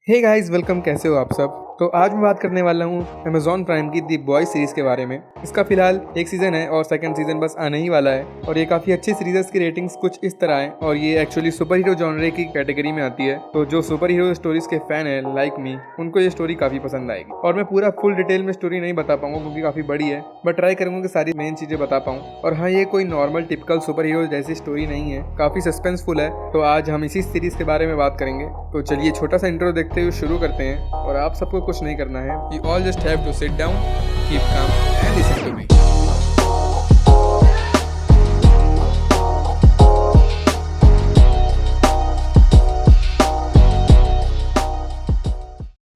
Hey guys, welcome. कैसे हो आप सब? तो आज मैं बात करने वाला हूँ अमेजॉन प्राइम की दी बॉयज सीरीज के बारे में। इसका फिलहाल एक सीजन है और सेकंड सीजन बस आने ही वाला है और ये काफी अच्छी सीरीज है। इसकी रेटिंग्स कुछ इस तरह है और ये एक्चुअली सुपर हीरो जॉनरे की कैटेगरी में आती है। तो जो सुपर हीरो स्टोरीज के फैन है लाइक मी, उनको ये स्टोरी काफी पसंद आएगी। और मैं पूरा फुल डिटेल में स्टोरी नहीं बता पाऊंगा क्योंकि काफी बड़ी है, बट ट्राई करूंगा कि सारी मेन चीजें बता पाऊँ। और हाँ, ये कोई नॉर्मल टिपिकल सुपर हीरो जैसी स्टोरी नहीं है, काफी सस्पेंसफुल है। तो आज हम इसी सीरीज के बारे में बात करेंगे। तो चलिए छोटा सा इंट्रो देखते हुए शुरू करते हैं। और आप सबको कुछ नहीं करना है, you all just have to sit down, keep calm and listen to me.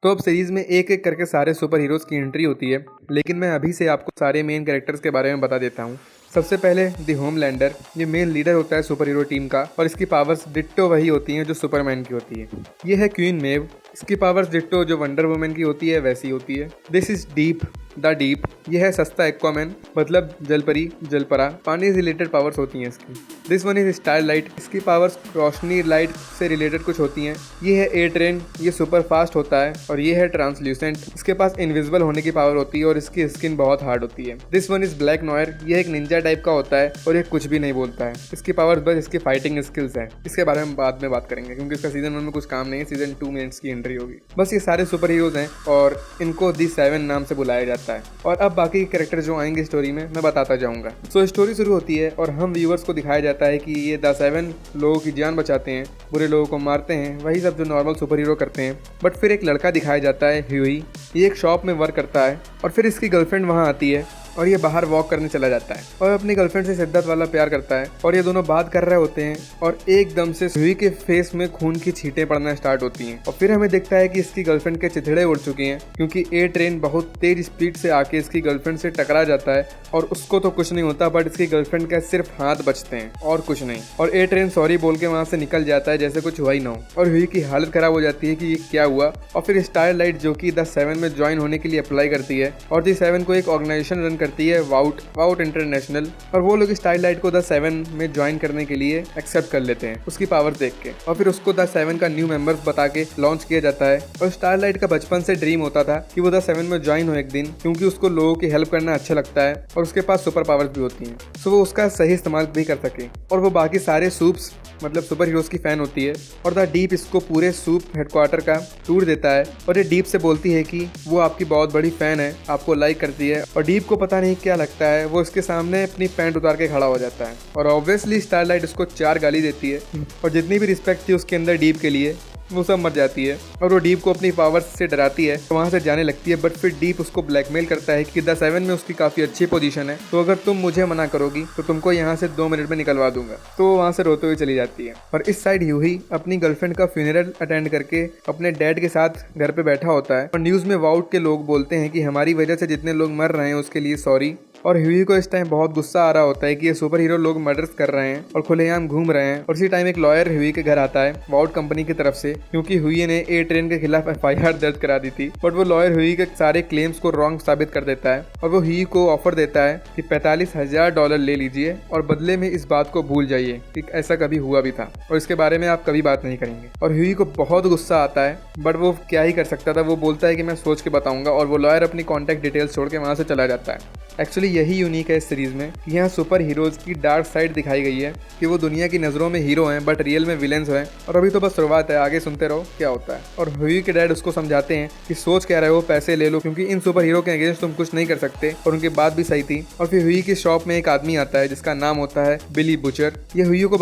तो अब सीरीज में एक एक करके सारे सुपर हीरोज की एंट्री होती है, लेकिन मैं अभी से आपको सारे मेन कैरेक्टर्स के बारे में बता देता हूँ। सबसे पहले दी होमलैंडर, ये मेन लीडर होता है सुपर हीरो टीम का और इसकी पावर्स डिट्टो वही होती हैं जो सुपरमैन की होती है। ये है क्वीन मेव, इसकी पावर्स डिट्टो जो वंडर वुमन की होती है वैसी होती है। This is deep the deep, ये है सस्ता एक्वामैन, मतलब जलपरी जलपरा, पानी से रिलेटेड पावर्स होती हैं इसकी। This one is star light, इसकी पावर्स रोशनी लाइट से रिलेटेड कुछ होती हैं। ये है ए ट्रेन, ये सुपर फास्ट होता है। और ये है ट्रांसल्यूसेंट, इसके पास इनविजिबल होने की पावर होती है और इसकी स्किन बहुत हार्ड होती है। This one is black noir, ये एक निंजा टाइप का होता है और ये कुछ भी नहीं बोलता है। इसकी पावर्स बस इसकी फाइटिंग स्किल्स है। इसके बारे में बाद में बात करेंगे क्योंकि इसका सीजन 1 में कुछ काम नहीं है, सीजन 2 में इसकी एंट्री होगी। बस ये सारे सुपर हीरोज हैं और इनको दी 7 नाम से बुलाया जाता है। और अब बाकी कैरेक्टर जो आएंगे स्टोरी में मैं बताता जाऊंगा। सो स्टोरी शुरू होती है और हम व्यूअर्स को दिखाया जाता है कि ये द 7 लोगों की जान बचाते हैं, बुरे लोगों को मारते हैं, वही सब जो नॉर्मल सुपर हीरो करते हैं। बट फिर एक लड़का दिखाया जाता है ह्यूई, ये एक शॉप में वर्क करता है और फिर इसकी गर्लफ्रेंड वहाँ आती है और ये बाहर वॉक करने चला जाता है और अपनी गर्लफ्रेंड से शिद्दत वाला प्यार करता है। और ये दोनों बात कर रहे होते हैं और एकदम से ह्यूई के फेस में खून की छींटें पड़ना स्टार्ट होती हैं। और फिर हमें दिखता है कि इसकी गर्लफ्रेंड के चिथड़े उड़ चुके हैं क्योंकि ए ट्रेन बहुत तेज स्पीड से आके इसकी गर्लफ्रेंड से टकरा जाता है और उसको तो कुछ नहीं होता, बट इसकी गर्लफ्रेंड का सिर्फ हाथ बचते हैं और कुछ नहीं। और ए ट्रेन सॉरी बोल के वहां से निकल जाता है जैसे कुछ हुआ ही ना हो। और ह्यूई की हालत खराब हो जाती है कि ये क्या हुआ। और फिर स्टार लाइट जो कि द 7 में ज्वाइन होने के लिए अप्लाई करती है और द 7 को एक ऑर्गेनाइजेशन रन करती है, वाउट इंटरनेशनल। और वो लोग स्टार लाइट को द 7 में ज्वाइन करने के लिए एक्सेप्ट कर लेते हैं उसकी पावर देख के। और फिर उसको द 7 का न्यू मेंबर्स बता के लॉन्च किया जाता है। और स्टार लाइट का बचपन से ड्रीम होता था कि वो द 7 में ज्वाइन हो एक दिन, क्योंकि उसको लोगों की हेल्प करना अच्छा लगता है और उसके पास सुपर पावर्स भी होती हैं, सो वो उसका सही इस्तेमाल भी कर सके। और वो बाकी सारे सूप्स मतलब सुपर हीरोज की फैन होती है। और द डीप इसको पूरे सूप हेडक्वार्टर का टूर देता है और ये डीप से बोलती है कि वो आपकी बहुत बड़ी फैन है, आपको लाइक करती है। और डीप को पता नहीं क्या लगता है, वो इसके सामने अपनी पैंट उतार के खड़ा हो जाता है और ऑब्वियसली स्टारलाइट उसको 4 गाली देती है और जितनी भी रिस्पेक्ट थी उसके अंदर डीप के लिए वो सब मर जाती है। और वो डीप को अपनी पावर्स से डराती है तो वहाँ से जाने लगती है। बट फिर डीप उसको ब्लैकमेल करता है कि द 7 में उसकी काफ़ी अच्छी पोजीशन है, तो अगर तुम मुझे मना करोगी तो तुमको यहाँ से 2 मिनट में निकलवा दूंगा। तो वो वहाँ से रोते हुए चली जाती है। और इस साइड ह्यूई अपनी गर्लफ्रेंड का फ्यूनरल अटेंड करके अपने डैड के साथ घर पे बैठा होता है और न्यूज़ में वाउट के लोग बोलते हैं कि हमारी वजह से जितने लोग मर रहे हैं उसके लिए सॉरी। और ह्यूई को इस टाइम बहुत गुस्सा आ रहा होता है कि ये सुपर हीरो लोग मर्डर्स कर रहे हैं और खुलेआम घूम रहे हैं। और इसी टाइम एक लॉयर ह्यूई के घर आता है वाउट कंपनी की तरफ से, क्योंकि ह्यूई ने ए ट्रेन के खिलाफ FIR दर्ज करा दी थी। बट वो लॉयर ह्यूई के सारे क्लेम्स को रॉन्ग साबित कर देता है और वो ह्यूई को ऑफर देता है कि $45,000 ले लीजिए और बदले में इस बात को भूल जाइए कि ऐसा कभी हुआ भी था और इसके बारे में आप कभी बात नहीं करेंगे। और ह्यूई को बहुत गुस्सा आता है, बट वो क्या ही कर सकता था। वो बोलता है कि मैं सोच के बताऊंगा और वो लॉयर अपनी कॉन्टैक्ट डिटेल्स छोड़ के वहाँ से चला जाता है। एक्चुअली यही यूनिक है इस सीरीज में कि यहाँ सुपर हीरोज की डार्क साइड दिखाई गई है कि वो दुनिया की नज़रों में हीरो हैं बट रियल में विलेंस हैं। और अभी तो बस शुरुआत है, आगे सुनते रहो क्या होता है। और ह्यूई के डैड उसको समझाते हैं कि सोच क्या रहे हो, पैसे ले लो क्योंकि इन सुपर हीरो के अगेंस्ट तुम कुछ नहीं कर सकते। और उनकी बात भी सही थी। और फिर ह्यूई की शॉप में एक आदमी आता है जिसका नाम होता है बिली बुचर। ये ह्यूई को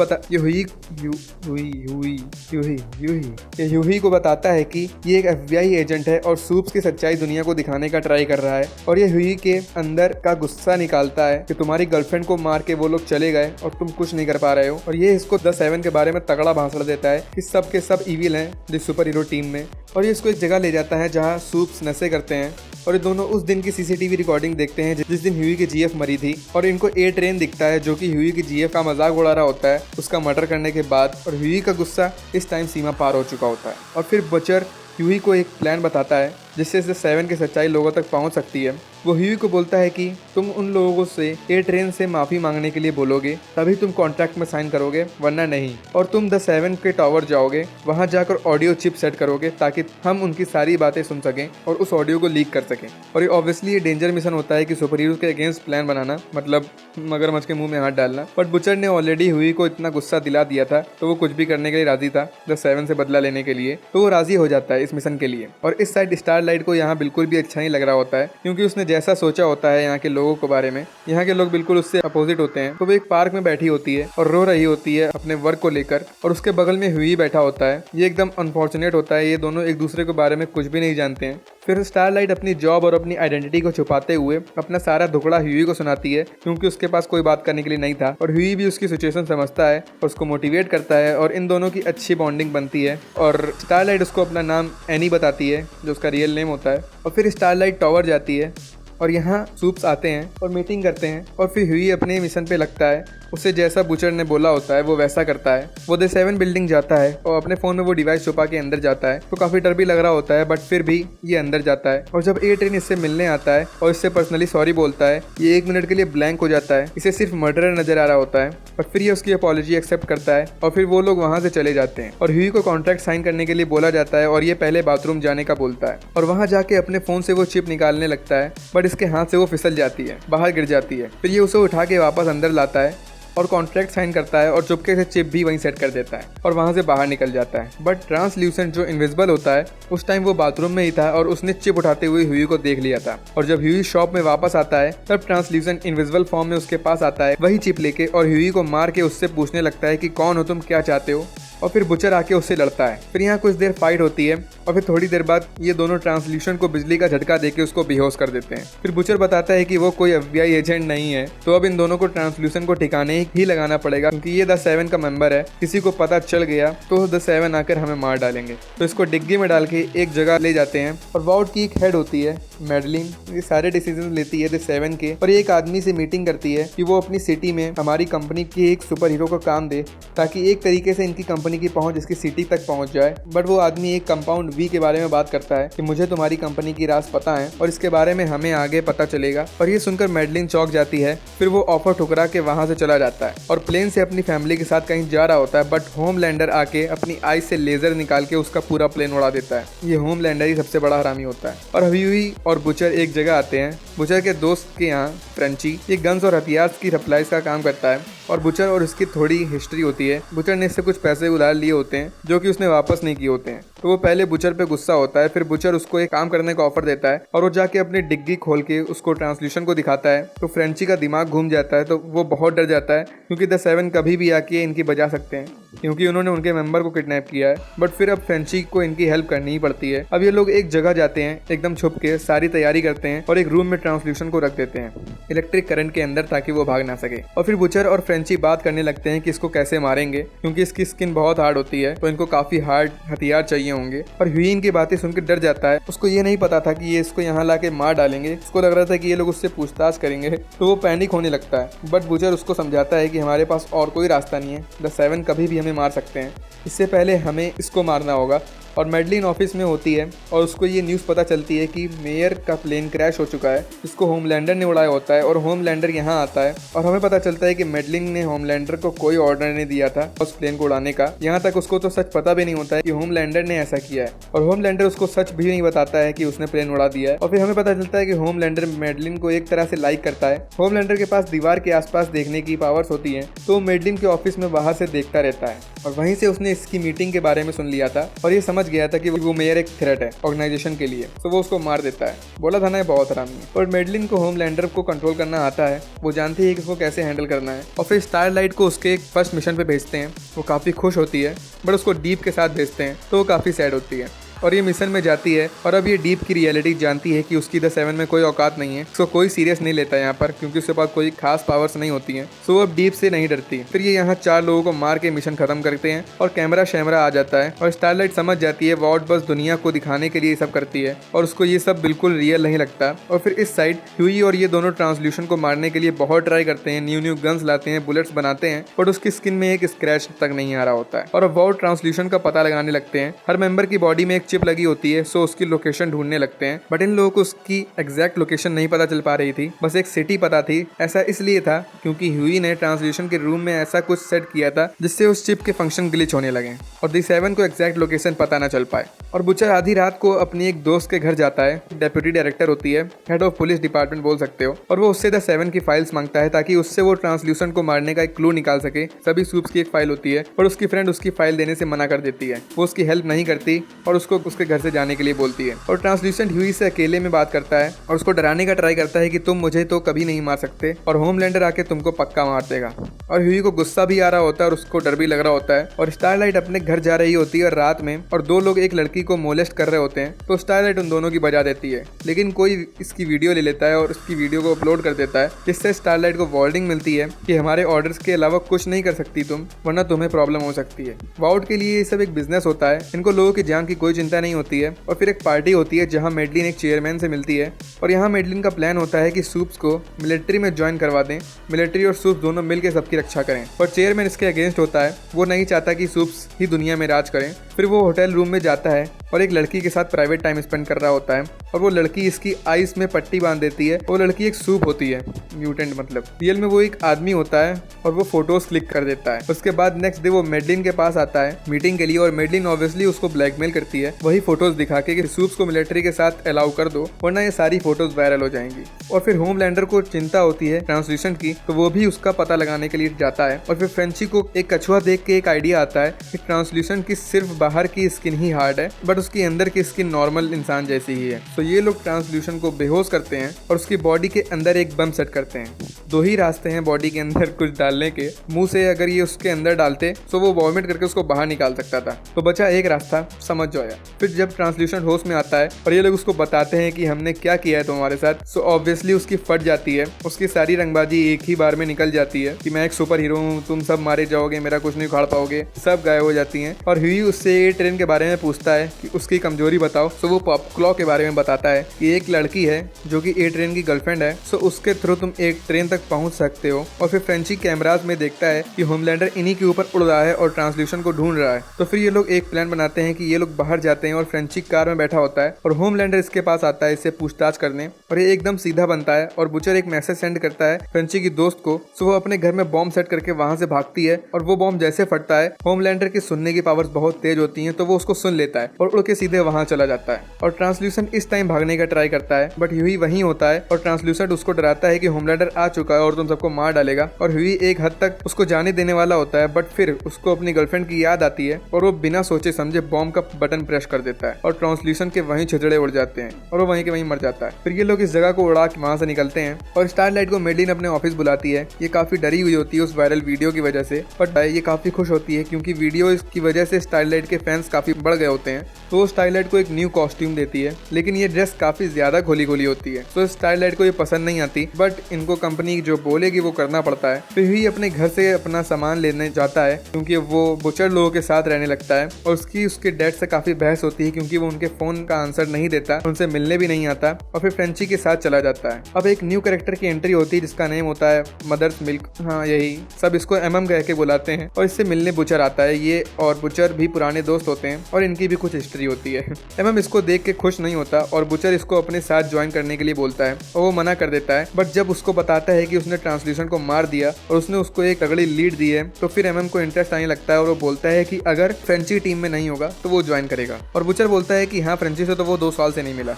बताता है कि ये एक FBI एजेंट है और सूप्स की सच्चाई दुनिया को दिखाने का ट्राई कर रहा है। और ये ह्यूई के अंदर का गुस्सा निकालता है कि तुम्हारी गर्लफ्रेंड को मार के वो लोग चले गए और तुम कुछ नहीं कर पा रहे हो। और ये इसको द 7 के बारे में तगड़ा भाषण देता है कि सब के सब इविल हैं जिस सुपर हीरो टीम में। और ये इसको एक जगह ले जाता है जहाँ सूप्स नशे करते हैं और ये दोनों उस दिन की CCTV रिकॉर्डिंग देखते हैं जिस दिन ह्यूई की GF मरी थी। और इनको ए ट्रेन दिखता है जो कि ह्यूई की GF का मजाक उड़ा रहा होता है उसका मर्डर करने के बाद। और ह्यूई का गुस्सा इस टाइम सीमा पार हो चुका होता है। और फिर बचर ह्यूई को एक प्लान बताता है जिससे द सेवन की सच्चाई लोगों तक पहुंच सकती है। वो ह्यूई को बोलता है कि तुम उन लोगों से ए ट्रेन से माफ़ी मांगने के लिए बोलोगे, तभी तुम कॉन्ट्रैक्ट में साइन करोगे, वरना नहीं। और तुम द सेवन के टावर जाओगे, वहां जाकर ऑडियो चिप सेट करोगे ताकि हम उनकी सारी बातें सुन सकें और उस ऑडियो को लीक कर सकें। और ये ऑब्वियसली ये डेंजर मिशन होता है कि सुपर हीरो के अगेंस्ट प्लान बनाना, मतलब मगरमच्छ के मुंह में हाथ डालना। बट बुचर ने ऑलरेडी ह्यूई को इतना गुस्सा दिला दिया था, तो वो कुछ भी करने के लिए राजी था द सेवन से बदला लेने के लिए, तो वो राजी हो जाता है इस मिशन के लिए। और इस साइड स्टारलाइट को यहाँ बिल्कुल भी अच्छा नहीं लग रहा होता है, क्योंकि उसने जैसा सोचा होता है यहाँ के लोगों के बारे में, यहाँ के लोग बिल्कुल उससे अपोजिट होते हैं। तो वो एक पार्क में बैठी होती है और रो रही होती है अपने वर्क को लेकर, और उसके बगल में ह्यूई बैठा होता है। ये एकदम अनफॉर्चुनेट होता है, ये दोनों एक दूसरे के बारे में कुछ भी नहीं जानते हैं। फिर स्टारलाइट अपनी जॉब और अपनी आइडेंटिटी को छुपाते हुए अपना सारा दुखड़ा ह्यूई को सुनाती है, क्योंकि उसके पास कोई बात करने के लिए नहीं था। और ह्यूई भी उसकी सिचुएशन समझता है और उसको मोटिवेट करता है, और इन दोनों की अच्छी बॉन्डिंग बनती है। और स्टारलाइट उसको अपना नाम एनी बताती है, जो उसका रियल नेम होता है। और फिर स्टारलाइट टावर जाती है और यहाँ सूप्स आते हैं और मीटिंग करते हैं। और फिर ह्यूई अपने मिशन पे लगता है, उसे जैसा बुचर ने बोला होता है वो वैसा करता है। वो द सेवन बिल्डिंग जाता है और अपने फ़ोन में वो डिवाइस छुपा के अंदर जाता है। तो काफ़ी डर भी लग रहा होता है, बट फिर भी ये अंदर जाता है। और जब ए ट्रेन इससे मिलने आता है और इससे पर्सनली सॉरी बोलता है, ये 1 मिनट के लिए ब्लैंक हो जाता है, इसे सिर्फ मर्डरर नजर आ रहा होता है। बट फिर ये उसकी अपॉलॉजी एक्सेप्ट करता है और फिर वो लोग वहाँ से चले जाते हैं। और ह्यूई को कॉन्ट्रैक्ट साइन करने के लिए बोला जाता है और ये पहले बाथरूम जाने का बोलता है, और वहाँ जाके अपने फ़ोन से वो चिप निकालने लगता है, बट इसके हाथ से वो फिसल जाती है, बाहर गिर जाती है। फिर ये उसे उठा के वापस अंदर लाता है और कॉन्ट्रैक्ट साइन करता है और चुपके से चिप भी वहीं सेट कर देता है और वहाँ से बाहर निकल जाता है। बट ट्रांसल्यूसेंट जो इनविजिबल होता है, उस टाइम वो बाथरूम में ही था और उसने चिप उठाते हुए ह्यूई को देख लिया था। और जब ह्यूई शॉप में वापस आता है, तब ट्रांसल्यूसेंट इनविजिबल फॉर्म में उसके पास आता है वही चिप लेके, और ह्यूई को मार के उससे पूछने लगता है कि कौन हो तुम, क्या चाहते हो। और फिर बुचर आके उससे लड़ता है। फिर यहाँ कुछ देर फाइट होती है और फिर थोड़ी देर बाद ये दोनों ट्रांसल्यूशन को बिजली का झटका देके उसको बेहोश कर देते हैं। फिर बुचर बताता है कि वो कोई FBI एजेंट नहीं है, तो अब इन दोनों को ट्रांसल्यूशन को ठिकाने ही लगाना पड़ेगा, क्योंकि ये द सेवन का मेंबर है। किसी को पता चल गया तो द सेवन आकर हमें मार डालेंगे। तो इसको डिग्गी में डाल के एक जगह ले जाते हैं। और वार्ड की एक हेड होती है मैडलिन, ये सारे डिसीजन लेती है द सेवन के, और एक आदमी से मीटिंग करती है कि वो अपनी सिटी में हमारी कंपनी के एक सुपर हीरो को काम दे, ताकि एक तरीके से इनकी कंपनी की पहुंच इसकी सिटी तक पहुंच जाए। बट वो आदमी एक कंपाउंड वी के बारे में बात करता है कि मुझे तुम्हारी कंपनी की राज पता है और इसके बारे में हमें आगे पता चलेगा। और ये सुनकर मैडलिन चौंक जाती है। फिर वो ऑफर ठुकरा के वहां से चला जाता है और प्लेन से अपनी फैमिली के साथ कहीं जा रहा होता है। बट होमलैंडर आके अपनी आई से लेजर निकाल के उसका पूरा प्लेन उड़ा देता है। ये होमलैंडर ही सबसे बड़ा हरामी होता है। और ह्यूई और बुचर एक जगह आते हैं। बुचर के दोस्त के यहाँ फ्रेंची ये गन्स और हथियार की सप्लाईज का काम करता है, और बुचर और उसकी थोड़ी हिस्ट्री होती है। बुचर ने इससे कुछ पैसे उधार लिए होते हैं जो कि उसने वापस नहीं किए होते हैं, तो वो पहले बुचर पे गुस्सा होता है। फिर बुचर उसको एक काम करने का ऑफर देता है और वो जाके अपनी डिग्गी खोल के उसको ट्रांसल्यूशन को दिखाता है। तो फ्रेंची का दिमाग घूम जाता है, तो वो बहुत डर जाता है, क्योंकि द सेवन कभी भी आके इनकी बजा सकते हैं, क्योंकि उन्होंने उनके मेंबर को किडनैप किया है। बट फिर अब फ्रेंची को इनकी हेल्प करनी ही पड़ती है। अब ये लोग एक जगह जाते हैं, एकदम छुप के सारी तैयारी करते हैं और एक रूम में ट्रांसल्यूशन को रख देते हैं इलेक्ट्रिक करंट के अंदर, ताकि वो भाग ना सके। और फिर बुचर और फ्रेंची बात करने लगते हैं कि इसको कैसे मारेंगे, क्योंकि इसकी स्किन बहुत हार्ड होती है, तो इनको काफी हार्ड हथियार चाहिए होंगे। और ह्यूई इनकी बातें सुनकर डर जाता है। उसको ये नहीं पता था कि ये इसको यहाँ लाके मार डालेंगे। उसको लग रहा था कि ये लोग उससे पूछताछ करेंगे, तो वो पैनिक होने लगता है। बट बुचर उसको समझाता है कि हमारे पास और कोई रास्ता नहीं है, द सेवन कभी भी हमें मार सकते हैं, इससे पहले हमें इसको मारना होगा। और मैडलिन ऑफिस में होती है और उसको ये न्यूज़ पता चलती है कि मेयर का प्लेन क्रैश हो चुका है, जिसको होमलैंडर ने उड़ाया होता है। और होमलैंडर यहाँ आता है और हमें पता चलता है कि मैडलिन ने होमलैंडर को कोई ऑर्डर नहीं दिया था उस प्लेन को उड़ाने का। यहाँ तक उसको तो सच पता भी नहीं होता है कि होमलैंडर ने ऐसा किया है, और होमलैंडर उसको सच भी नहीं बताता है कि उसने प्लेन उड़ा दिया है। और फिर हमें पता चलता है कि होमलैंडर मैडलिन को एक तरह से लाइक करता है। होमलैंडर के पास दीवार के आसपास देखने की पावर्स होती है, तो मैडलिन के ऑफिस में बाहर से देखता रहता है, और वहीं से उसने इसकी मीटिंग के बारे में सुन लिया था और ये समझ गया था कि वो मेयर एक थ्रेट है ऑर्गेनाइजेशन के लिए, तो वो उसको मार देता है। बोला था ना ये बहुत हरामी है। और मैडलिन को होमलैंडर को कंट्रोल करना आता है, वो जानती है कि इसको कैसे हैंडल करना है। और फिर स्टारलाइट को उसके एक फर्स्ट मिशन पे भेजते हैं। वो काफ़ी खुश होती है, बट उसको डीप के साथ भेजते हैं, तो वो काफ़ी सैड होती है और ये मिशन में जाती है। और अब ये डीप की रियलिटी जानती है कि उसकी द सेवन में कोई औकात नहीं है, उसको कोई सीरियस नहीं लेता यहाँ पर, क्योंकि उसके पास कोई खास पावर्स नहीं होती हैं। सो अब डीप से नहीं डरती। फिर ये यहाँ 4 लोगों को मार के मिशन खत्म करते हैं और कैमरा शैमरा आ जाता है और स्टारलाइट समझ जाती है वॉर्ड बस दुनिया को दिखाने के लिए ये सब करती है, और उसको ये सब बिल्कुल रियल नहीं लगता। और फिर इस साइड ह्यूई और ये दोनों ट्रांसल्यूशन को मारने के लिए बहुत ट्राई करते हैं, न्यू गन्स लाते हैं, बुलेट्स बनाते हैं, बट उसकी स्किन में एक स्क्रैच तक नहीं आ रहा होता है। और अब वॉर्ड ट्रांसल्यूशन का पता लगाने लगते हैं। हर मेंबर की बॉडी में एक चिप लगी होती है, सो उसकी लोकेशन ढूंढने लगते हैं। बट इन लोगों को उसकी एग्जैक्ट लोकेशन नहीं पता चल पा रही थी, बस एक सिटी पता थी। ऐसा इसलिए था क्योंकि ह्यूई ने ट्रांसल्यूशन के रूम में ऐसा कुछ सेट किया था जिससे उस चिप के फंक्शन ग्लिच होने लगे और D7 को एग्जैक्ट लोकेशन पता ना चल पाए। और बुचर आधी रात को अपनी एक दोस्त के घर जाता है, डेप्यूटी डायरेक्टर होती है, हेड ऑफ पुलिस डिपार्टमेंट बोल सकते हो, और वो उससे D7 की फाइल्स मांगता है ताकि उससे वो ट्रांसल्यूशन को मारने का एक क्लू निकाल सके। सभी सूप्स की एक फाइल होती है पर उसकी फ्रेंड उसकी फाइल देने से मना कर देती है। वो उसकी हेल्प नहीं करती और उसको उसके घर से जाने के लिए बोलती है। और ट्रांसल्यूशन ह्यूई से अकेले में बात करता है और उसको डराने का ट्राई करता है कि तुम मुझे तो कभी नहीं मार सकते और होमलैंडर आके तुमको पक्का मार देगा। और ह्यूई को गुस्सा भी आ रहा होता है और उसको डर भी लग रहा होता है। और स्टारलाइट अपने घर जा रही होती है और रात में, और दो लोग एक लड़की को मोलेस्ट कर रहे होते हैं, तो स्टारलाइट उन दोनों की बजा देती है। लेकिन कोई इसकी वीडियो ले लेता है और उसकी वीडियो को अपलोड कर देता है, जिससे स्टारलाइट को वार्निंग मिलती है कि हमारे ऑर्डर्स के अलावा कुछ नहीं कर सकती तुम, वरना तुम्हें प्रॉब्लम हो सकती है। वाउट के लिए ये सब एक बिजनेस होता है, इनको लोगों की जान की कोई चिंता नहीं होती है। और फिर एक पार्टी होती है जहाँ मेडलिन एक चेयरमैन से मिलती है और यहाँ मेडलिन का प्लान होता है कि सूप्स को मिलिट्री में ज्वाइन करवा दें, मिलिट्री और सूप्स दोनों मिलकर सबकी रक्षा करें। और चेयरमैन इसके अगेंस्ट होता है, वो नहीं चाहता कि सूप्स ही दुनिया में राज करें। फिर वो होटल रूम में जाता है और एक लड़की के साथ प्राइवेट टाइम स्पेंड कर रहा होता है और वो लड़की इसकी आइस में पट्टी बांध देती है। वो लड़की एक सूप होती है, म्यूटेंट मतलब, रियल में वो एक आदमी होता है और वो फोटोज क्लिक कर देता है। उसके बाद नेक्स्ट डे वो मेडलिन के पास आता है मीटिंग के लिए और मेडलिन ऑब्वियसली उसको ब्लैकमेल करती है वही फोटोज दिखा के कि सूप्स को मिलिट्री के साथ अलाउ कर दो वरना ये सारी फोटोज वायरल हो जाएंगी। और फिर होमलैंडर को चिंता होती है ट्रांसल्यूशन की, तो वो भी उसका पता लगाने के लिए जाता है। और फिर फ्रेंची को एक कछुआ देख के एक आइडिया आता है कि ट्रांसल्यूशन की सिर्फ बाहर की स्किन ही हार्ड है बट उसकी अंदर की स्किन नॉर्मल इंसान जैसी ही है। तो ये लोग ट्रांसल्यूशन को बेहोश करते हैं और उसकी बॉडी के अंदर एक बम सेट करते हैं। दो ही रास्ते हैं बॉडी के अंदर कुछ डालने के, मुंह से अगर ये उसके अंदर डालते तो वो वॉमिट करके उसको बाहर निकाल सकता था, तो बचा एक रास्ता, समझ जाओ यार। फिर जब ट्रांसल्यूशन होश में आता है और ये लोग उसको बताते हैं कि हमने क्या किया है तुम्हारे साथ, सो ऑब्वियसली उसकी फट जाती है, उसकी सारी रंगबाजी एक ही बार में निकल जाती है कि मैं एक सुपर हीरो हूँ, तुम सब मारे जाओगे, मेरा कुछ नहीं उखाड़ पाओगे, सब गायब हो जाती हैं। और ह्यूई उससे ए ट्रेन के बारे में पूछता है कि उसकी कमजोरी बताओ, सो वो पॉप क्लॉ के बारे में बताता है कि एक लड़की है जो कि ए ट्रेन की गर्लफ्रेंड है, सो उसके थ्रू तुम एक ट्रेन तक पहुंच सकते हो। और फिर फ्रेंची कैमराज में देखता है कि होमलैंडर इन्हीं के ऊपर उड़ रहा है और ट्रांसल्यूशन को ढूंढ रहा है। तो फिर ये लोग एक प्लान बनाते हैं कि ये लोग बाहर जाते हैं और फ्रेंची कार में बैठा होता है और होमलैंडर इसके पास आता है इससे पूछताछ करने, और ये एकदम सीधा बनता है और बुचर एक मैसेज सेंड करता है फ्रेंची की दोस्त को, सो वो अपने घर में बॉम्ब सेट करके वहां से भागती है। और वो बॉम्ब जैसे फटता है, होमलैंडर की सुनने की पावर्स बहुत तेज होती हैं, तो वो उसको सुन लेता है और उड़ के सीधे वहां चला जाता है। और ट्रांसल्यूशन इस टाइम भागने का ट्राई करता है बट ह्यूई वहीं होता है और ट्रांसल्यूशन उसको डराता है कि होमलैंडर आ चुका है और तुम सबको मार डालेगा। और ह्यूई एक हद तक उसको जाने देने वाला होता है बट फिर उसको अपनी गर्लफ्रेंड की याद आती है और वो बिना सोचे समझे बॉम्ब का बटन प्रेस कर देता है और ट्रांसल्यूशन के वहीं छितड़े उड़ जाते हैं और वो वहीं के वहीं मर जाता है। फिर ये लोग इस जगह को उड़ा के वहां से निकलते हैं और स्टारलाइट को मेडलिन अपने ऑफिस बुलाती है। ये काफी डरी हुई होती है उस वायरल वीडियो की वजह से, बट ये काफी खुश होती है क्योंकि वीडियो की वजह से स्टारलाइट के फैंस काफी बढ़ गए होते हैं। तो स्टारलाइट को एक न्यू कॉस्ट्यूम देती है, लेकिन ये ड्रेस काफी ज्यादा खोली खोली होती है, तो स्टारलाइट को ये पसंद नहीं आती, बट इनको कंपनी जो बोलेगी वो करना पड़ता है। फिर ही अपने घर से अपना सामान लेने जाता है क्योंकि वो बुचर लोगों के साथ रहने लगता है और उसके डैड से काफी बहस होती है क्योंकि वो उनके फोन का आंसर नहीं देता, उनसे मिलने भी नहीं आता और फिर फ्रेंची के साथ चला जाता है। अब एक न्यू कैरेक्टर की एंट्री होती है जिसका नेम होता है मदर्स मिल्क, हाँ यही, सब इसको MM कह के बुलाते हैं और इससे मिलने बुचर आता है। ये और बुचर भी पुराने दोस्त होते हैं और इनकी भी कुछ हिस्ट्री होती है। MM इसको देख के खुश नहीं होता और बुचर इसको अपने साथ ज्वाइन करने के लिए बोलता है और वो मना कर देता है, बट जब उसको बताता है कि उसने ट्रांसल्यूशन को मार दिया और उसने उसको एक तगड़ी लीड दी है, तो फिर MM को इंटरेस्ट आने लगता है और वो बोलता है कि अगर फ्रेंची टीम में नहीं होगा तो वो ज्वाइन करेगा। और बुचर बोलता है कि हाँ, फ्रेंची से तो वो 2 साल से नहीं मिला।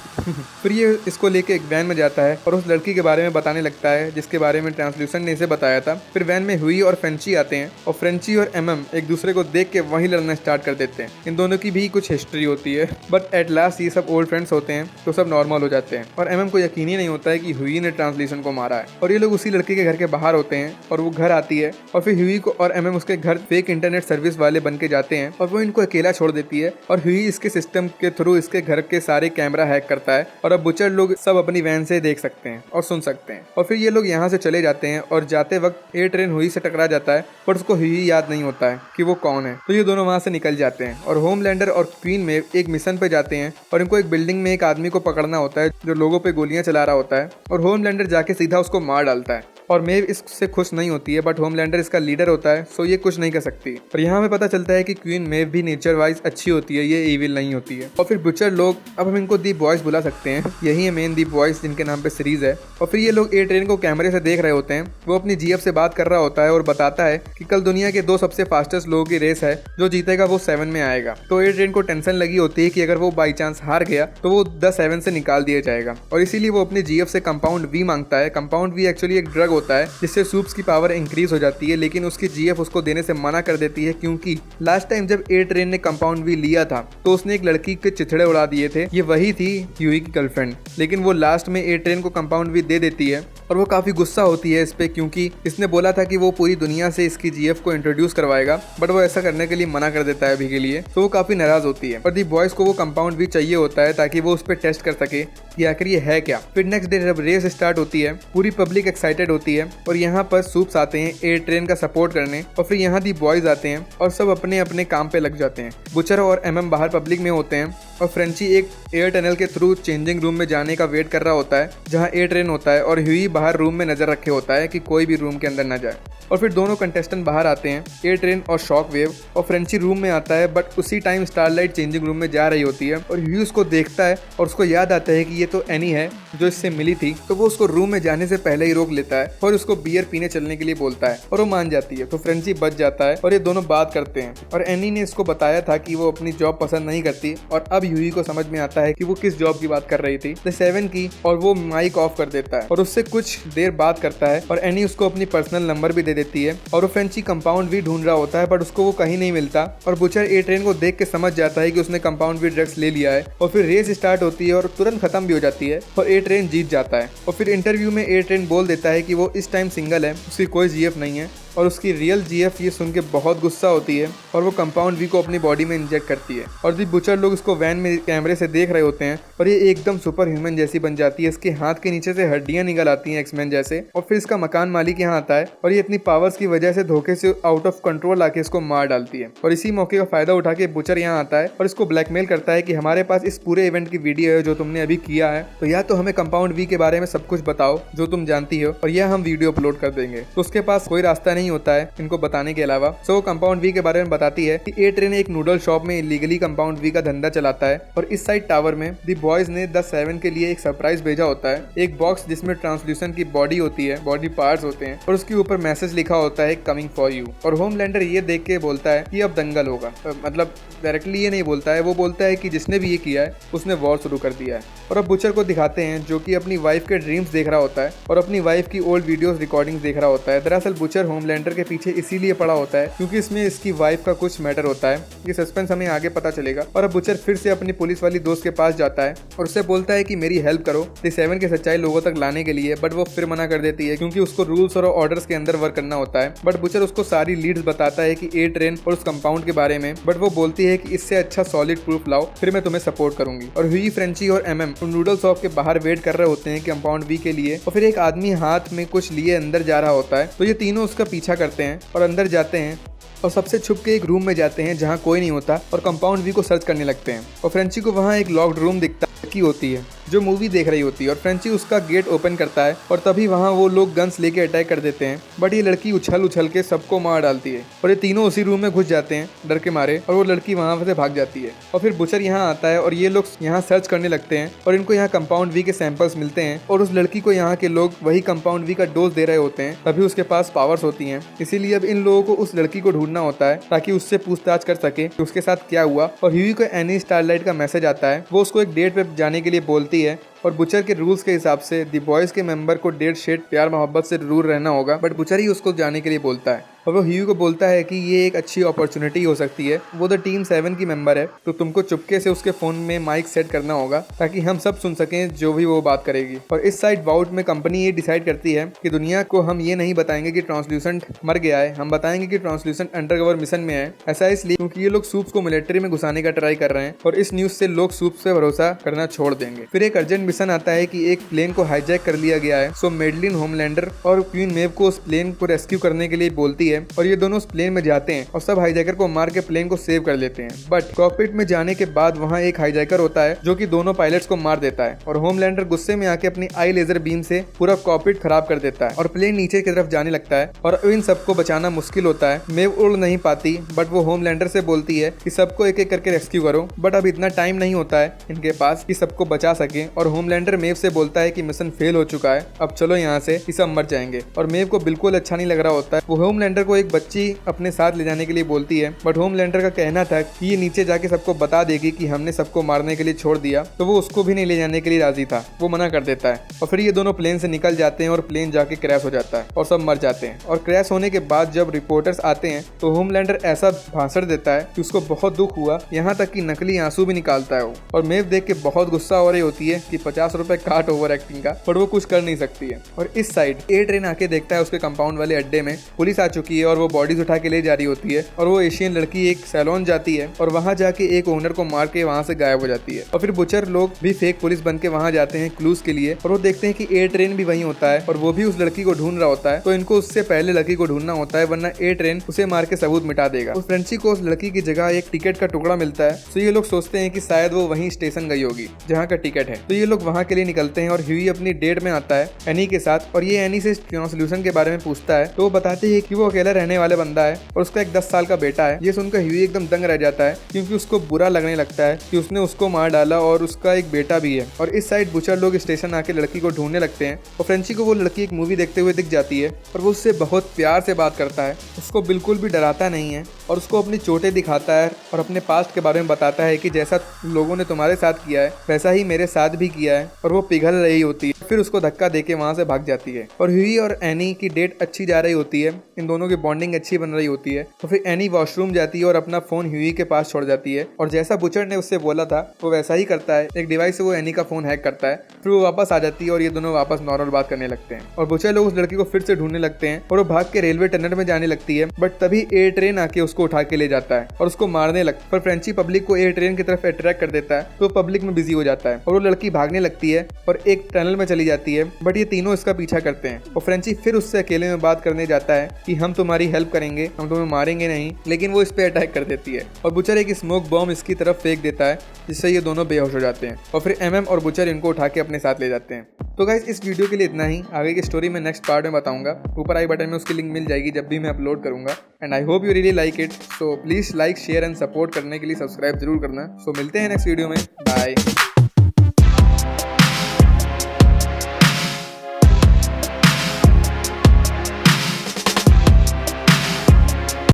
फिर ये इसको लेके एक वैन में जाता है और उस लड़की के बारे में बताने लगता है जिसके बारे में ट्रांसल्यूशन ने इसे बताया था। फिर वैन में ह्यूई और फ्रेंची आते हैं और फ्रेंची और MM एक दूसरे को देख के वहीं लड़ना स्टार्ट कर देते हैं। इन दोनों की भी कुछ हिस्ट्री होती है, बट एट लास्ट ये सब ओल्ड फ्रेंड्स होते हैं तो सब नॉर्मल हो जाते हैं और MM को यकीन ही नहीं होता है कि ह्यूई ने ट्रांसल्यूशन को मारा है। और ये लोग उसी लड़की के घर के बाहर होते हैं और वो घर आती है और फिर ह्यूई को और MM उसके घर फेक इंटरनेट सर्विस वाले बन के जाते हैं और वो इनको अकेला छोड़ देती है और ह्यूई इसके सिस्टम के थ्रू इसके घर के सारे कैमरा हैक करता है और अब बुचर लोग सब अपनी वैन से देख सकते हैं और सुन सकते हैं। और फिर ये लोग यहाँ से चले जाते हैं और जाते वक्त ए ट्रेन ह्यूई से टकरा जाता है, पर उसको ह्यूई याद नहीं होता है कि वो कौन है। तो ये दोनों वहाँ से निकल जाते हैं और होमलैंडर और क्वीन में एक मिशन पे जाते हैं और इनको एक बिल्डिंग में एक आदमी को पकड़ना होता है जो लोगों पे गोलियां चला रहा होता है और होमलैंडर जाके सीधा उसको मार डालता है। और मेव इससे खुश नहीं होती है, बट होमलैंडर इसका लीडर होता है, सो ये कुछ नहीं कर सकती। और यहाँ हमें पता चलता है कि क्वीन मेव भी नेचर वाइज अच्छी होती है, ये इविल नहीं होती है। और फिर बुचर लोग, अब हम इनको दी बॉयज बुला सकते हैं, यही है मेन दी बॉयज जिनके नाम पे सीरीज है। और फिर ये लोग ए ट्रेन को कैमरे से देख रहे होते हैं। वो अपनी जीएफ से बात कर रहा होता है और बताता है कि कल दुनिया के 2 सबसे फास्टेस्ट लोगों की रेस है, जो जीतेगा वो 7 में आएगा। तो ए ट्रेन को टेंशन लगी होती है कि अगर वो बाई चांस हार गया तो वो द 7 से निकाल दिया जाएगा, और इसीलिए वो अपनी जीएफ से कंपाउंड वी मांगता है। कंपाउंड वी एक्चुअली एक ड्रग होता है जिससे सूप्स की पावर इंक्रीज हो जाती है, लेकिन उसकी जीएफ उसको देने से मना कर देती है, क्योंकि लास्ट टाइम जब ए ट्रेन ने कंपाउंड वी लिया था तो उसने एक लड़की के चिथड़े उड़ा दिए थे, ये वही थी ह्यूई की गर्लफ्रेंड। लेकिन वो लास्ट में ए ट्रेन को कंपाउंड भी दे देती है और वो काफी गुस्सा होती है इस पे, क्योंकि इसने बोला था कि वो पूरी दुनिया से इसकी जीएफ को इंट्रोड्यूस करवाएगा, बट वो ऐसा करने के लिए मना कर देता है अभी के लिए। तो वो काफी नाराज होती है और दी बॉयज को वो कंपाउंड भी चाहिए होता है ताकि वो उस पर टेस्ट कर सके कि आखिर ये है क्या। फिर नेक्स्ट डे जब रेस स्टार्ट होती है, पूरी पब्लिक एक्साइटेड होती है और यहाँ पर सूप्स आते हैं ए ट्रेन का सपोर्ट करने, और फिर यहाँ दी बॉयज आते हैं और सब अपने अपने काम पे लग जाते हैं। बुचर और एमएम बाहर पब्लिक में होते हैं और फ्रेंची एक एयर टनल के थ्रू चेंजिंग रूम में जाने का वेट कर रहा होता है जहाँ ए ट्रेन होता है, और ह्यूई बाहर रूम में नजर रखे होता है कि कोई भी रूम के अंदर न जाए। और फिर दोनों कंटेस्टेंट बाहर आते हैं, ए ट्रेन और शॉक वेव, और फ्रेंची रूम में आता है, बट उसी टाइम स्टारलाइट चेंजिंग रूम में जा रही होती है और ह्यूई उसको देखता है और उसको याद आता है कि ये तो एनी है जो इससे मिली थी। तो वो उसको रूम में जाने से पहले ही रोक लेता है और उसको बियर पीने चलने के लिए बोलता है और वो मान जाती है। तो फ्रेंची बच जाता है और ये दोनों बात करते हैं, और एनी ने इसको बताया था कि वो अपनी जॉब पसंद नहीं करती, और अब ह्यूई को समझ में आता है कि वो किस जॉब की बात कर रही थी, द 7 की। और वो माइक ऑफ कर देता है और उससे कुछ देर बात करता है और एनी उसको अपनी पर्सनल नंबर भी दे देती है। और वो फ्रेंची कंपाउंड भी ढूंढ रहा होता है, बट उसको वो कहीं नहीं मिलता, और बुचर ए ट्रेन को देख के समझ जाता है कि उसने कंपाउंड भी ड्रग्स ले लिया है। और फिर रेस स्टार्ट होती है और तुरंत खत्म भी हो जाती है और ए ट्रेन जीत जाता है। और फिर इंटरव्यू में ए ट्रेन बोल देता है कि वो इस टाइम सिंगल है, उसकी कोई जीएफ नहीं है, और उसकी रियल जीएफ ये सुन के बहुत गुस्सा होती है और वो कंपाउंड वी को अपनी बॉडी में इंजेक्ट करती है। और दी बुचर लोग इसको वैन में कैमरे से देख रहे होते हैं और ये एकदम सुपर ह्यूमन जैसी बन जाती है, इसके हाथ के नीचे से हड्डियां निकल आती हैं एक्समैन जैसे। और फिर इसका मकान मालिक यहाँ आता है और ये अपनी पावर्स की वजह से धोखे से आउट ऑफ कंट्रोल आके इसको मार डालती है। और इसी मौके का फायदा उठा के बुचर यहाँ आता है और इसको ब्लैकमेल करता है कि हमारे पास इस पूरे इवेंट की वीडियो है जो तुमने अभी किया है, तो या तो हमें कंपाउंड वी के बारे में सब कुछ बताओ जो तुम जानती हो, और यह हम वीडियो अपलोड कर देंगे। तो उसके पास कोई रास्ता नहीं होता है इनको बताने के अलावा। सो कंपाउंड वी के बारे में बताती है कि ए ट्रेन एक नूडल शॉप में इलीगली कंपाउंड वी का धंधा चलाता है, और इस साइड टावर में दी बॉयज ने द 7 के लिए एक सरप्राइज भेजा होता है, एक बॉक्स जिसमें ट्रांसल्यूशन की बॉडी होती है, बॉडी पार्ट्स होते हैं, और उसके ऊपर मैसेज लिखा होता है कमिंग फॉर यू। और होमलैंडर ये देख के बोलता है कि अब दंगल होगा, मतलब डायरेक्टली ये नहीं बोलता है, वो बोलता है कि जिसने भी ये किया है उसने वॉर शुरू कर दिया है। और अब बुचर को दिखाते हैं जो कि अपनी वाइफ के ड्रीम्स देख रहा होता है और अपनी वाइफ की ओल्ड वीडियोस रिकॉर्डिंग्स देख रहा होता है। दरअसल बुचर होमलैंडर के पीछे इसीलिए पड़ा होता है क्योंकि इसमें इसकी वाइफ का कुछ मैटर होता है। ये सस्पेंस हमें आगे पता चलेगा। और अब बुचर फिर से अपनी पुलिस वाली दोस्त के पास जाता है और उससे बोलता है कि मेरी हेल्प करो द 7 के सच्चाई लोगों तक लाने के लिए, बट वो फिर मना कर देती है क्योंकि उसको रूल्स और ऑर्डर्स के अंदर वर्क करना होता है। बट बुचर उसको सारी लीड्स बताता है कि ए ट्रेन और उस कंपाउंड के बारे में, बट वो बोलती है कि इससे अच्छा सॉलिड प्रूफ लाओ फिर मैं तुम्हें सपोर्ट करूंगी। और ह्यूई, फ्रेंची और एमएम नूडल शॉप के बाहर वेट कर रहे होते हैं कंपाउंड वी के लिए, और फिर एक आदमी हाथ में कुछ लिए अंदर जा रहा होता है, तो ये तीनों उसका पीछा करते हैं और अंदर जाते हैं और सबसे छुप के एक रूम में जाते हैं जहाँ कोई नहीं होता और कंपाउंड वी को सर्च करने लगते हैं। और फ्रेंची को वहाँ एक लॉक्ड रूम दिखता की होती है जो मूवी देख रही होती है, और फ्रेंची उसका गेट ओपन करता है और तभी वहाँ वो लोग गन्स लेके अटैक कर देते हैं, बट ये लड़की उछल उछल के सबको मार डालती है और ये तीनों उसी रूम में घुस जाते हैं डर के मारे, और वो लड़की वहाँ से भाग जाती है। और फिर बुचर यहाँ आता है और ये लोग यहाँ सर्च करने लगते हैं और इनको यहाँ कंपाउंड वी के सैंपल्स मिलते हैं, और उस लड़की को यहाँ के लोग वही कंपाउंड वी का डोज दे रहे होते हैं, तभी उसके पास पावर्स होती हैं। इसीलिए अब इन लोगों को उस लड़की को ढूंढना होता है ताकि उससे पूछताछ कर सके कि उसके साथ क्या हुआ। और ह्यूई को एनी स्टारलाइट का मैसेज आता है, वो उसको एक डेट पे जाने के लिए बोलती है, और बुचर के रूल्स के हिसाब से दी बॉयज के मेंबर को डेढ़ शेड प्यार मोहब्बत से दूर रहना होगा, बट बुचर ही उसको जाने के लिए बोलता है। और वो ह्यूई को बोलता है कि ये एक अच्छी अपॉर्चुनिटी हो सकती है, वो द टीम 7 की मेंबर है, तो तुमको चुपके से उसके फोन में माइक सेट करना होगा ताकि हम सब सुन सकें जो भी वो बात करेगी। और इस साइड वाउट में कंपनी ये डिसाइड करती है कि दुनिया को हम ये नहीं बताएंगे कि ट्रांसल्यूसेंट मर गया है, हम बताएंगे कि ट्रांसल्यूसेंट अंडरकवर मिशन में है। ऐसा इसलिए क्योंकि ये लोग सूप्स को मिलिट्री में घुसाने का ट्राई कर रहे हैं और इस न्यूज से लोग सूप्स पे भरोसा करना छोड़ देंगे। फिर एक अर्जेंट मिशन आता है कि एक प्लेन को हाईजैक कर लिया गया है। सो मेडलिन होमलैंडर और क्वीन मेव को उस प्लेन को रेस्क्यू करने के लिए बोलती है और ये दोनों उस प्लेन में जाते हैं और सब हाईजैकर को मार के प्लेन को सेव कर लेते हैं। बट कॉकपिट में जाने के बाद वहाँ एक हाईजैकर होता है जो कि दोनों पायलट्स को मार देता है और होमलैंडर गुस्से में आके अपनी आई लेजर बीम से पूरा कॉकपिट खराब कर देता है और प्लेन नीचे की तरफ जाने लगता है और इन सबको बचाना मुश्किल होता है। मेव उड़ नहीं पाती बट वो होमलैंडर से बोलती है कि सबको एक एक करके रेस्क्यू करो, बट अब इतना टाइम नहीं होता है इनके पास कि सबको बचा सके और होमलैंडर मेव से बोलता है कि मिशन फेल हो चुका है, अब चलो यहाँ से, कि सब मर जाएंगे। और मेव को बिल्कुल अच्छा नहीं लग रहा होता है। वो होमलैंडर को एक बच्ची अपने साथ ले जाने के लिए बोलती है बट होमलैंडर का कहना था कि ये नीचे जाके सबको बता देगी कि हमने सबको मारने के लिए छोड़ दिया, तो वो उसको भी नहीं ले जाने के लिए राजी था। वो मना कर देता है और फिर ये दोनों प्लेन से निकल जाते हैं और प्लेन जाके क्रैश हो जाता है और सब मर जाते हैं। और क्रैश होने के बाद जब रिपोर्टर्स आते हैं तो होमलैंडर ऐसा भाषण देता है कि उसको बहुत दुख हुआ, यहाँ तक कि नकली आंसू भी निकालता है वो। और मेव देख के बहुत गुस्सा हो रही होती है कि 50 रुपए काट ओवर एक्टिंग का, पर वो कुछ कर नहीं सकती है। और इस साइड ए ट्रेन आके देखता है उसके कंपाउंड वाले अड्डे में पुलिस आ चुकी है और वो बॉडीज उठा के ले जा रही होती है और वो एशियन लड़की एक सैलून जाती है और वहां जाके एक ओनर को मार के वहां से गायब हो जाती है। और फिर बुचर लोग भी फेक पुलिस बन के वहां जाते हैं क्लूज के लिए और वो देखते हैं कि ए ट्रेन भी वहीं होता है और वो भी उस लड़की को ढूंढ रहा होता है, तो इनको उससे पहले लड़की को ढूंढना होता है वरना ए ट्रेन उसे मार के सबूत मिटा देगा। उस फ्रेंची को उस लड़की की जगह एक टिकट का टुकड़ा मिलता है, तो ये लोग सोचते हैं कि शायद वो वहीं स्टेशन गई होगी जहाँ का टिकट है। तो ये लोग वहाँ के लिए निकलते हैं और ह्यूई अपनी डेट में आता है एनी के साथ और ये एनी से सोल्यूशन के बारे में पूछता है, तो वो बताते हैं कि वो अकेला रहने वाले बंदा है और उसका एक 10 साल का बेटा है। ये सुनकर ह्यूई एकदम दंग रह जाता है क्योंकि उसको बुरा लगने लगता है कि उसने उसको मार डाला और उसका एक बेटा भी है। और इस साइड बुचर लोग स्टेशन आके लड़की को ढूंढने लगते हैं और फ्रेंची को वो लड़की एक मूवी देखते हुए दिख जाती है और वो उससे बहुत प्यार से बात करता है, उसको बिल्कुल भी डराता नहीं है और उसको अपनी चोटें दिखाता है और अपने पास्ट के बारे में बताता है कि जैसा लोगों ने तुम्हारे साथ किया है वैसा ही मेरे साथ भी किया है। और वो पिघल रही होती है, फिर उसको धक्का देके वहां से भाग जाती है। और ह्यूई और एनी की डेट अच्छी जा रही होती है, इन दोनों की बॉन्डिंग अच्छी बन रही होती है। तो फिर एनी वॉशरूम जाती है और अपना फोन ह्यूई के पास छोड़ जाती है और जैसा बुचर ने उससे बोला था वो वैसा ही करता है। एक डिवाइस से वो एनी का फोन हैक करता है, फिर वो वापस आ जाती है और ये दोनों वापस नॉर्मल बात करने लगते हैं। और बुचर लोग उस लड़की को फिर से ढूंढने लगते हैं और वो भाग के रेलवे टनल में जाने लगती है, बट तभी ए ट्रेन आके उसको उठा के ले जाता है और उसको मारने लगता है। पर फ्रेंची पब्लिक को ए ट्रेन की तरफ अट्रैक्ट कर देता है, तो पब्लिक में बिजी हो जाता है और वो लड़की भागने लगती है और एक टनल में चली जाती है, बट ये तीनों इसका पीछा करते हैं। और फ्रेंची फिर उससे अकेले में बात करने जाता है कि हम तुम्हारी हेल्प करेंगे, हम तुम्हें मारेंगे नहीं, लेकिन वो इस पे अटैक कर देती है और बुचर एक स्मोक बॉम्ब इसकी तरफ फेंक देता है जिससे ये दोनों बेहोश हो जाते हैं और फिर एमएम और बुचर इनको उठा के अपने साथ ले जाते हैं। तो गाइस इस वीडियो के लिए इतना ही। आगे की स्टोरी में नेक्स्ट पार्ट में बताऊंगा, ऊपर आई बटन में उसकी लिंक मिल जाएगी जब भी मैं अपलोड करूंगा। And I hope you really like it, so please like share and support करने के लिए सब्सक्राइब जरूर करना। सो मिलते हैं नेक्स्ट वीडियो में, बाय।